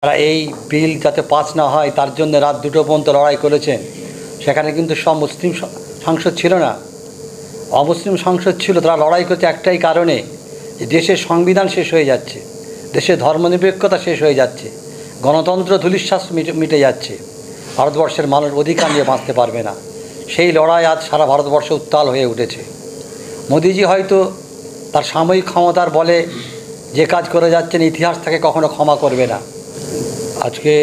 তারা এই বিল যাতে পাস না হয় তার জন্য রাত 2টো পর্যন্ত লড়াই করেছেন। সেখানে কিন্তু সব মুসলিম সাংসদ ছিল না, অমুসলিম সাংসদ ছিল। তারা লড়াই করছে একটাই কারণে, যে দেশের সংবিধান শেষ হয়ে যাচ্ছে, দেশের ধর্মনিরপেক্ষতা শেষ হয়ে যাচ্ছে, গণতন্ত্র ধূলিশ্বাস মিটে যাচ্ছে, ভারতবর্ষের মানুষ অধিকার নিয়ে বাঁচতে পারবে না। সেই লড়াই আজ সারা ভারতবর্ষে উত্তাল হয়ে উঠেছে। মোদিজি হয়তো তার সাময়িক ক্ষমতার বলে যে কাজ করে যাচ্ছেন, ইতিহাস তাকে কখনো ক্ষমা করবে না। আজকে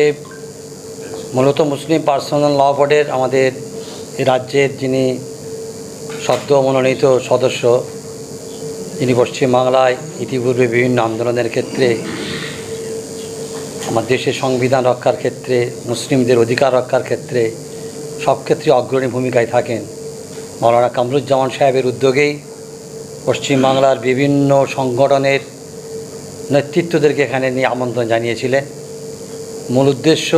মূলত মুসলিম পার্সোনাল ল বোর্ডের আমাদের রাজ্যের যিনি সদ্য মনোনীত সদস্য, যিনি পশ্চিমবাংলায় ইতিপূর্বে বিভিন্ন আন্দোলনের ক্ষেত্রে, আমার দেশের সংবিধান রক্ষার ক্ষেত্রে, মুসলিমদের অধিকার রক্ষার ক্ষেত্রে সব ক্ষেত্রে অগ্রণী ভূমিকায় থাকেন, মৌলানা কামরুজ্জামান সাহেবের উদ্যোগেই পশ্চিমবাংলার বিভিন্ন সংগঠনের নেতৃত্বদেরকে এখানে নিয়ে আমন্ত্রণ জানিয়েছিলেন। মূল উদ্দেশ্য,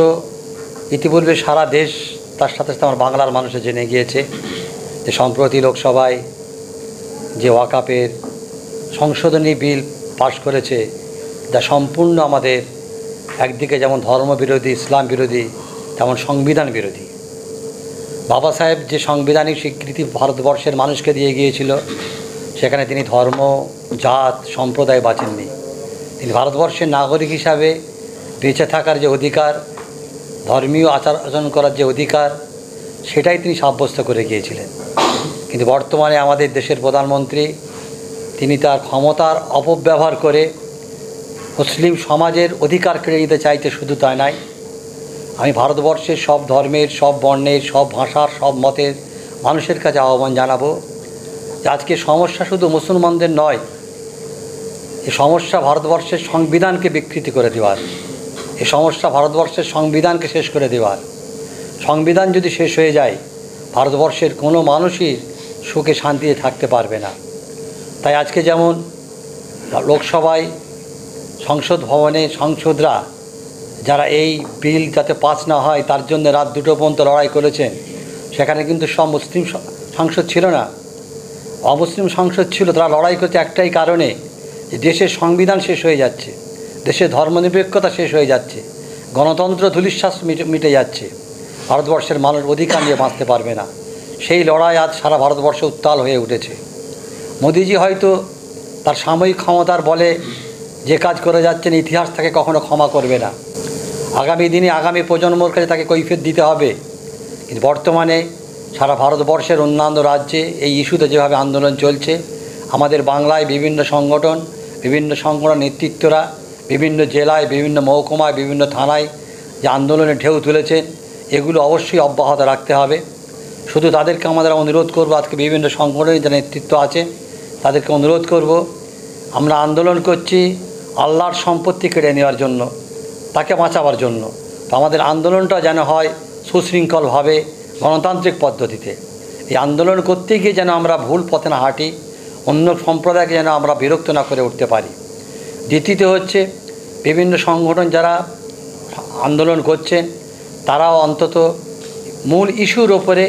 ইতিপূর্বে সারা দেশ, তার সাথে সাথে আমার বাংলার মানুষও জেনে গিয়েছে যে সম্প্রতি লোকসভায় যে ওয়াকাফের সংশোধনী বিল পাশ করেছে, যা সম্পূর্ণ আমাদের একদিকে যেমন ধর্মবিরোধী, ইসলাম বিরোধী, তেমন সংবিধান বিরোধী। বাবা সাহেব যে সাংবিধানিক স্বীকৃতি ভারতবর্ষের মানুষকে দিয়ে গিয়েছিল, সেখানে তিনি ধর্ম, জাত, সম্প্রদায় বাছেননি। তিনি ভারতবর্ষের নাগরিক হিসাবে বেঁচে থাকার যে অধিকার, ধর্মীয় আচার আচরণ করার যে অধিকার, সেটাই তিনি সাব্যস্ত করে গিয়েছিলেন। কিন্তু বর্তমানে আমাদের দেশের প্রধানমন্ত্রী, তিনি তার ক্ষমতার অপব্যবহার করে মুসলিম সমাজের অধিকার কেড়ে নিতে চাইতে। শুধু তাই নয়, আমি ভারতবর্ষের সব ধর্মের, সব বর্ণের, সব ভাষার, সব মতের মানুষের কাছে আহ্বান জানাবো যে আজকে সমস্যা শুধু মুসলমানদের নয়, এই সমস্যা ভারতবর্ষের সংবিধানকে বিকৃতি করে দেওয়ার, এই সমস্যা ভারতবর্ষের সংবিধানকে শেষ করে দেওয়ার। সংবিধান যদি শেষ হয়ে যায়, ভারতবর্ষের কোনো মানুষই সুখে শান্তিতে থাকতে পারবে না। তাই আজকে যেমন লোকসভায় সংসদ ভবনে সাংসদরা যারা এই বিল যাতে পাস না হয় তার জন্য রাত 2টো পর্যন্ত লড়াই করেছেন, সেখানে কিন্তু সব মুসলিম সাংসদ ছিল না, অমুসলিম সাংসদ ছিল। তারা লড়াই করছে একটাই কারণে, যে দেশের সংবিধান শেষ হয়ে যাচ্ছে, দেশের ধর্মনিরপেক্ষতা শেষ হয়ে যাচ্ছে, গণতন্ত্র ধূলিশ্বাস মিটে যাচ্ছে, ভারতবর্ষের মানুষ অধিকার নিয়ে বাঁচতে পারবে না। সেই লড়াই আজ সারা ভারতবর্ষে উত্তাল হয়ে উঠেছে। মোদিজি হয়তো তার সাময়িক ক্ষমতার বলে যে কাজ করে যাচ্ছেন, ইতিহাস তাকে কখনো ক্ষমা করবে না। আগামী দিনে আগামী প্রজন্মর কাছে তাকে কৈফিয়ত দিতে হবে। কিন্তু বর্তমানে সারা ভারতবর্ষের অন্যান্য রাজ্যে এই ইস্যুতে যেভাবে আন্দোলন চলছে, আমাদের বাংলায় বিভিন্ন সংগঠন নেতৃত্বরা বিভিন্ন জেলায়, বিভিন্ন মহকুমায়, বিভিন্ন থানায় যে আন্দোলনের ঢেউ তুলেছেন, এগুলো অবশ্যই অব্যাহত রাখতে হবে। শুধু তাদেরকে আমাদের অনুরোধ করব, আজকে বিভিন্ন সংগঠনের যে নেতৃত্ব আছে তাদেরকে অনুরোধ করব, আমরা আন্দোলন করছি আল্লাহর সম্পত্তি কেড়ে নেওয়ার জন্য, তাকে বাঁচাবার জন্য। তো আমাদের আন্দোলনটা যেন হয় সুশৃঙ্খলভাবে, গণতান্ত্রিক পদ্ধতিতে। এই আন্দোলন করতে গিয়ে যেন আমরা ভুল পথে না হাঁটি, অন্য সম্প্রদায়কে যেন আমরা বিরক্ত না করে উঠতে পারি। দ্বিতীয়ত হচ্ছে, বিভিন্ন সংগঠন যারা আন্দোলন করছেন, তারাও অন্তত মূল ইস্যুর ওপরে,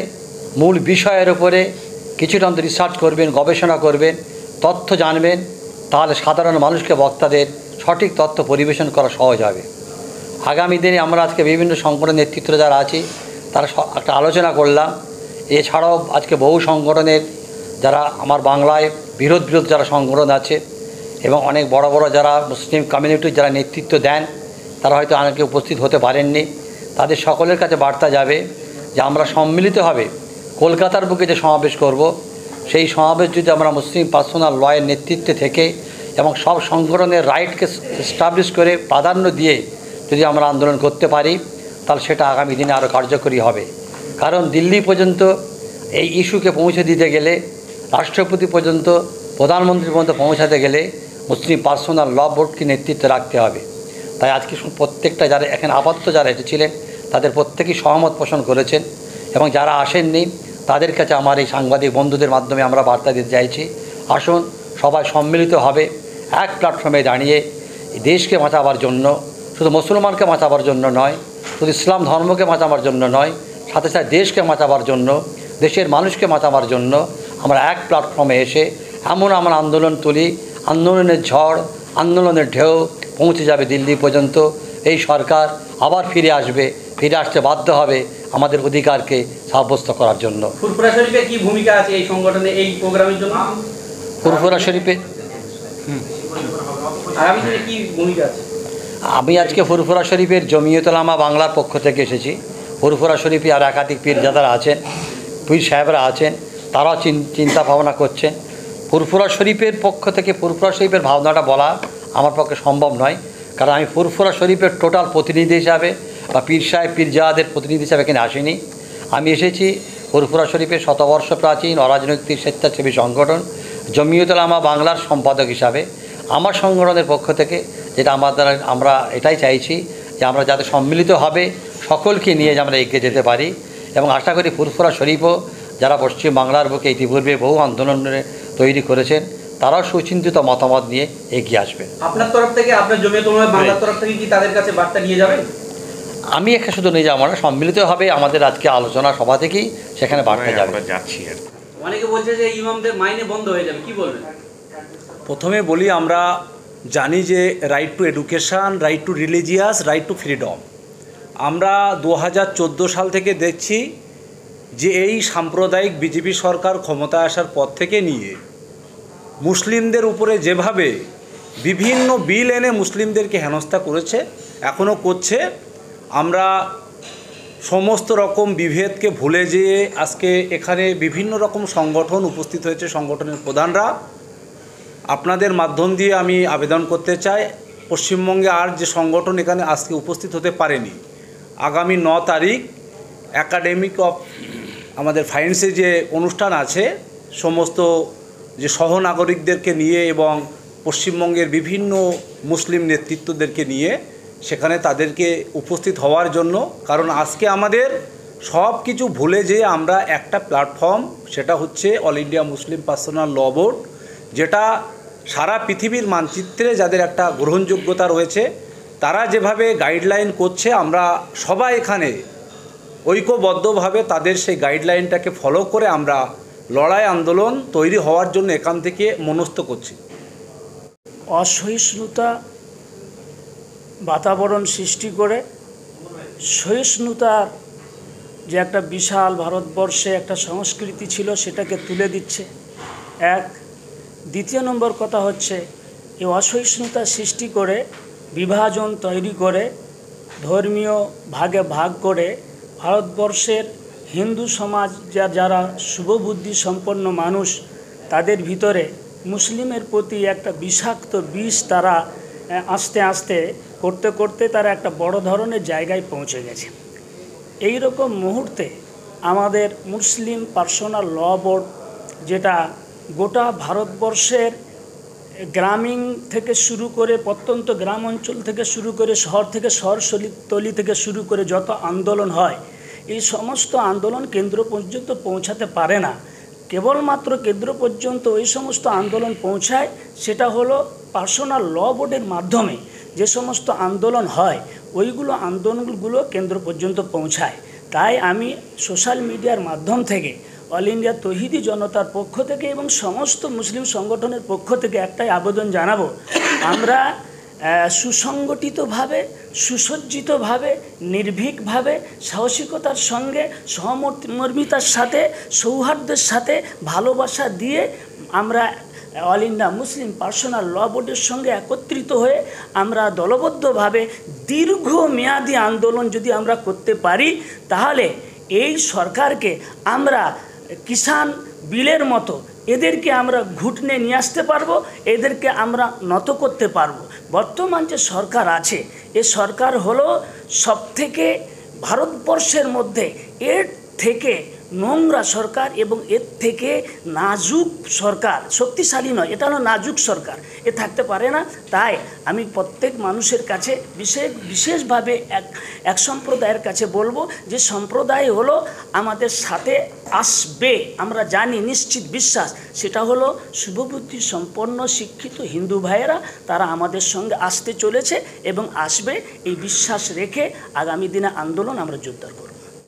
মূল বিষয়ের ওপরে কিছুটা অন্তত রিসার্চ করবেন, গবেষণা করবেন, তথ্য জানবেন। তাহলে সাধারণ মানুষকে, বক্তাদের সঠিক তথ্য পরিবেশন করা সহজ হবে। আগামী দিনে আমরা আজকে বিভিন্ন সংগঠনের নেতৃত্ব যারা আছি, তারা একটা আলোচনা করলাম। এছাড়াও আজকে বহু সংগঠনের যারা আমার বাংলায় বিরোধ যারা সংগঠন আছে, এবং অনেক বড় বড় যারা মুসলিম কমিউনিটির যারা নেতৃত্ব দেন, তারা হয়তো অনেকে উপস্থিত হতে পারেননি। তাদের সকলের কাছে বার্তা যাবে যে আমরা সম্মিলিতভাবে কলকাতার বুকে যে সমাবেশ করব, সেই সমাবেশ যদি আমরা মুসলিম পার্সোনাল লয়ের নেতৃত্বে থেকে এবং সব সংগঠনের রাইটকে এস্টাবলিশ করে প্রাধান্য দিয়ে যদি আমরা আন্দোলন করতে পারি, তাহলে সেটা আগামী দিনে আরও কার্যকরী হবে। কারণ দিল্লি পর্যন্ত এই ইস্যুকে পৌঁছে দিতে গেলে, রাষ্ট্রপতি পর্যন্ত, প্রধানমন্ত্রী পর্যন্ত পৌঁছাতে গেলে মুসলিম পার্সোনাল ল বোর্ডকে নেতৃত্বে রাখতে হবে। তাই আজকে প্রত্যেকটা যারা এখানে আপাতত যারা এসেছিলেন, তাদের প্রত্যেকেই সহমত পোষণ করেছেন। এবং যারা আসেননি, তাদের কাছে আমার এই সাংবাদিক বন্ধুদের মাধ্যমে আমরা বার্তা দিতে চাইছি, আসুন সবাই সম্মিলিতভাবে এক প্ল্যাটফর্মে দাঁড়িয়ে দেশকে বাঁচাবার জন্য, শুধু মুসলমানকে বাঁচাবার জন্য নয়, শুধু ইসলাম ধর্মকে বাঁচাবার জন্য নয়, সাথে সাথে দেশকে বাঁচাবার জন্য, দেশের মানুষকে বাঁচাবার জন্য আমরা এক প্ল্যাটফর্মে এসে এমন আমরা আন্দোলন তুলি, আন্দোলনের ঝড়, আন্দোলনের ঢেউ পৌঁছে যাবে দিল্লি পর্যন্ত, এই সরকার আবার ফিরে আসতে বাধ্য হবে আমাদের অধিকারকে সাব্যস্ত করার জন্য। ফুরফুরা শরীফের কি ভূমিকা আছে এই সংগঠনে, এই প্রোগ্রামের জন্য? ফুরফুরা শরীফে আগামী দিনে কি ভূমিকা আছে? আমি আজকে ফুরফুরা শরীফের জমিয়তুল উলামা বাংলার পক্ষ থেকে এসেছি। ফুরফুরা শরীফে আর একাধিক পীরজাদারা আছেন, পীর সাহেবরা আছেন, তারাও চিন্তা ভাবনা করছেন। ফুরফুরা শরীফের পক্ষ থেকে ফুরফুরা শরীফের ভাবনাটা বলা আমার পক্ষে সম্ভব নয়, কারণ আমি ফুরফুরা শরীফের টোটাল প্রতিনিধি হিসাবে বা পীর সাহেব পীরজাদাদের প্রতিনিধি হিসাবে এখানে আসিনি। আমি এসেছি ফুরফুরা শরীফের শতবর্ষ প্রাচীন অরাজনৈতিক স্বেচ্ছাসেবী সংগঠন জমিয়তুল উলামা বাংলার সম্পাদক হিসাবে আমার সংগঠনের পক্ষ থেকে যেটা আমরা এটাই চাইছি যে আমরা যাতে সম্মিলিতভাবে সকলকে নিয়ে যে আমরা এগিয়ে যেতে পারি, এবং আশা করি ফুরফুরা শরীফও যারা পশ্চিম বাংলার বুকে ইতিপূর্বে বহু আন্দোলনে তৈরি করেছেন তারাও সুচিন্তিত মতামত নিয়ে এগিয়ে আসবে। আপনার তরফ থেকে, আপনার জমিয়তুল উলামা বাংলার তরফ থেকে কি তাদের কাছে বার্তা নিয়ে যাবেন? আমি এখানে শুধু নিয়ে যাবো না, সম্মিলিতভাবে আমাদের আজকে আলোচনা সভা থেকেই সেখানে বার্তা যাবে। অনেকে বলছে যে ইমামদের মাইনে বন্ধ হয়ে যাবে, কি বলবেন? প্রথমে বলি, আমরা জানি যে right two education, right two religious, right two freedom. আমরা 2014 সাল থেকে দেখছি যে এই সাম্প্রদায়িক বিজেপি সরকার ক্ষমতায় আসার পর থেকে নিয়ে মুসলিমদের উপরে যেভাবে বিভিন্ন বিল এনে মুসলিমদেরকে হেনস্থা করেছে, এখনও করছে। আমরা সমস্ত রকম বিভেদকে ভুলে যেয়ে আজকে এখানে বিভিন্ন রকম সংগঠন উপস্থিত হয়েছে, সংগঠনের প্রধানরা। আপনাদের মাধ্যম দিয়ে আমি আবেদন করতে চাই, পশ্চিমবঙ্গে আর যে সংগঠন এখানে আজকে উপস্থিত হতে পারেনি, আগামী 9 তারিখ একাডেমিক অফ আমাদের ফাইন্যান্সে যে অনুষ্ঠান আছে, সমস্ত যে সহনাগরিকদেরকে নিয়ে এবং পশ্চিমবঙ্গের বিভিন্ন মুসলিম নেতৃত্বদেরকে নিয়ে সেখানে তাদেরকে উপস্থিত হওয়ার জন্য। কারণ আজকে আমাদের সব কিছু ভুলে যেয়ে আমরা একটা প্ল্যাটফর্ম, সেটা হচ্ছে অল ইন্ডিয়া মুসলিম পার্সোনাল ল বোর্ড, যেটা সারা পৃথিবীর মানচিত্রে যাদের একটা গ্রহণযোগ্যতা রয়েছে, তারা যেভাবে গাইডলাইন করছে, আমরা সবাই এখানে ঐক্যবদ্ধভাবে তাদের সেই গাইডলাইনটাকে ফলো করে আমরা লড়াই আন্দোলন তৈরি হওয়ার জন্য এখান থেকে মনস্থ করছি। অসহিষ্ণুতা বাতাবরণ সৃষ্টি করে সহিষ্ণুতার যে একটা বিশাল ভারতবর্ষে একটা সংস্কৃতি ছিল সেটাকে তুলে দিচ্ছে এক। দ্বিতীয় নম্বর কথা হচ্ছে, এই অসহিষ্ণুতা সৃষ্টি করে বিভাজন তৈরি করে ধর্মীয় ভাগে ভাগ করে ভারতবর্ষের হিন্দু সমাজ যারা শুভবুদ্ধি সম্পন্ন মানুষ, তাদের ভিতরে মুসলিমের প্রতি একটা বিষাক্ত বিষ তারা আস্তে আস্তে করতে করতে তারা একটা বড় ধরনের জায়গায় পৌঁছে গেছে। এই রকম মুহূর্তে আমাদের মুসলিম পার্সোনাল ল বোর্ড, যেটা গোটা ভারতবর্ষের গ্রামীণ থেকে শুরু করে প্রত্যন্ত গ্রাম অঞ্চল থেকে শুরু করে শহর থেকে শহরতলি থেকে শুরু করে যত আন্দোলন হয়, এই সমস্ত আন্দোলন কেন্দ্র পর্যন্ত পৌঁছাতে পারে না। কেবলমাত্র কেন্দ্র পর্যন্ত ওই সমস্ত আন্দোলন পৌঁছায়, সেটা হলো পার্সোনাল ল বোর্ডের মাধ্যমে যে সমস্ত আন্দোলন হয়, ওইগুলো আন্দোলনগুলো কেন্দ্র পর্যন্ত পৌঁছায়। তাই আমি সোশ্যাল মিডিয়ার মাধ্যম থেকে অল ইন্ডিয়া তৌহিদি জনতার পক্ষ থেকে এবং সমস্ত মুসলিম সংগঠনের পক্ষ থেকে একটাই আবেদন জানাবো, আমরা সুসংগঠিতভাবে, সুসজ্জিতভাবে, নির্ভীকভাবে, সাহসিকতার সঙ্গে, সহমর্মিতার সাথে, সৌহার্দ্যের সাথে, ভালোবাসা দিয়ে আমরা অল ইন্ডিয়া মুসলিম পার্সোনাল ল বোর্ডের সঙ্গে একত্রিত হয়ে আমরা দলবদ্ধভাবে দীর্ঘমেয়াদী আন্দোলন যদি আমরা করতে পারি, তাহলে এই সরকারকে আমরা কিষাণ বিলের মতো এদেরকে আমরা ঘুটনে নিয়ে আসতে পারবো, এদেরকে আমরা নত করতে পারবো। বর্তমান যে সরকার আছে, এ সরকার হলো সবথেকে ভারতবর্ষের মধ্যে এর থেকে নোংরা সরকার এবং এর থেকে নাজুক সরকার, শক্তিশালী নয়, এটা হলো নাজুক সরকার, এ থাকতে পারে না। তাই আমি প্রত্যেক মানুষের কাছে বিশেষভাবে এক সম্প্রদায়ের কাছে বলবো যে সম্প্রদায় হলো আমাদের সাথে আসবে, আমরা জানি, নিশ্চিত বিশ্বাস, সেটা হলো শুভবুদ্ধি সম্পন্ন শিক্ষিত হিন্দু ভাইয়েরা, তারা আমাদের সঙ্গে আসতে চলেছে এবং আসবে। এই বিশ্বাস রেখে আগামী দিনে আন্দোলন আমরা জোরদার করব।